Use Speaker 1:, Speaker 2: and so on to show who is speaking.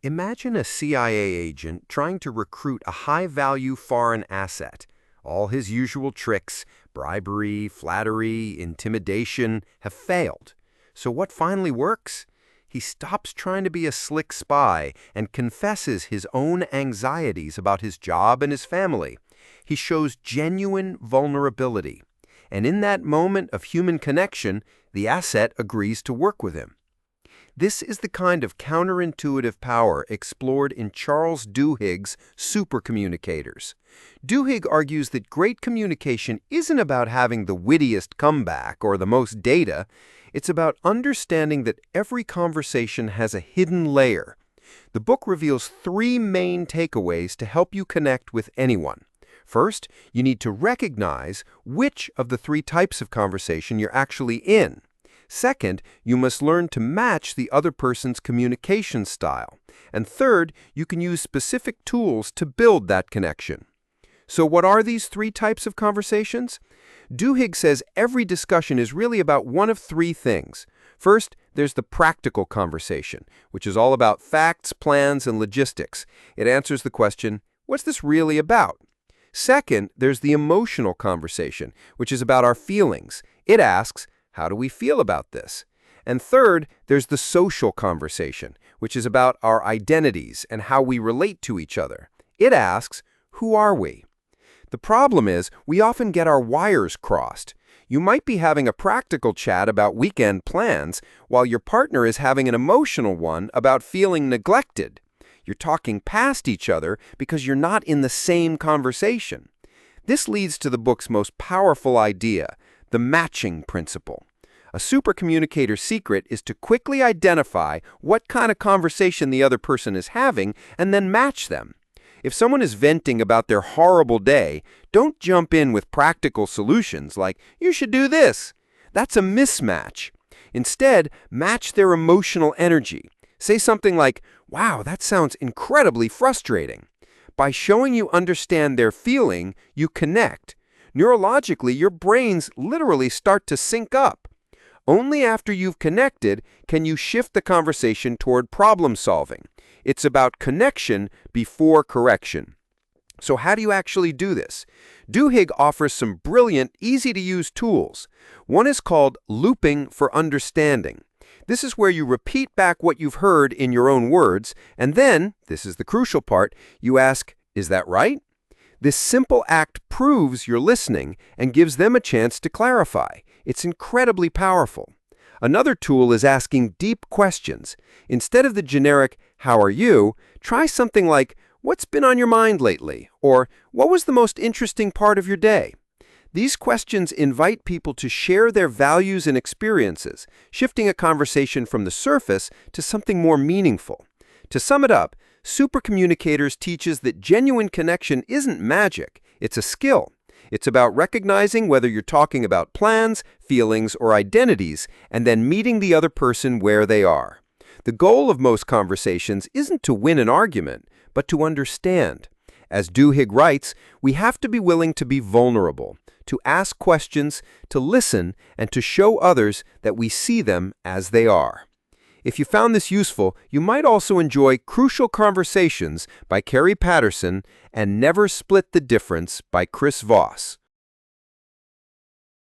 Speaker 1: Imagine a CIA agent trying to recruit a high-value foreign asset. All his usual tricks, bribery, flattery, intimidation, have failed. So what finally works? He stops trying to be a slick spy and confesses his own anxieties about his job and his family. He shows genuine vulnerability. And in that moment of human connection, the asset agrees to work with him. This is the kind of counterintuitive power explored in Charles Duhigg's Supercommunicators. Duhigg argues that great communication isn't about having the wittiest comeback or the most data. It's about understanding that every conversation has a hidden layer. The book reveals three main takeaways to help you connect with anyone. First, you need to recognize which of the three types of conversation you're actually in. Second, you must learn to match the other person's communication style. And third, you can use specific tools to build that connection. So what are these three types of conversations? Duhigg says every discussion is really about one of three things. First, there's the practical conversation, which is all about facts, plans, and logistics. It answers the question, what's this really about? Second, there's the emotional conversation, which is about our feelings. It asks, how do we feel about this? And third, there's the social conversation, which is about our identities and how we relate to each other. It asks, who are we? The problem is, we often get our wires crossed. You might be having a practical chat about weekend plans, while your partner is having an emotional one about feeling neglected. You're talking past each other because you're not in the same conversation. This leads to the book's most powerful idea, the matching principle. A supercommunicator's secret is to quickly identify what kind of conversation the other person is having and then match them. If someone is venting about their horrible day, don't jump in with practical solutions like, you should do this. That's a mismatch. Instead, match their emotional energy. Say something like, wow, that sounds incredibly frustrating. By showing you understand their feeling, you connect. Neurologically, your brains literally start to sync up. Only after you've connected can you shift the conversation toward problem solving. It's about connection before correction. So how do you actually do this? Duhigg offers some brilliant, easy-to-use tools. One is called looping for understanding. This is where you repeat back what you've heard in your own words, and then, this is the crucial part, you ask, is that right? This simple act proves you're listening and gives them a chance to clarify. It's incredibly powerful. Another tool is asking deep questions. Instead of the generic, how are you, try something like, what's been on your mind lately? Or, what was the most interesting part of your day? These questions invite people to share their values and experiences, shifting a conversation from the surface to something more meaningful. To sum it up, Supercommunicators teaches that genuine connection isn't magic, it's a skill. It's about recognizing whether you're talking about plans, feelings, or identities, and then meeting the other person where they are. The goal of most conversations isn't to win an argument, but to understand. As Duhigg writes, we have to be willing to be vulnerable, to ask questions, to listen, and to show others that we see them as they are. If you found this useful, you might also enjoy Crucial Conversations by Carrie Patterson and Never Split the Difference by Chris Voss.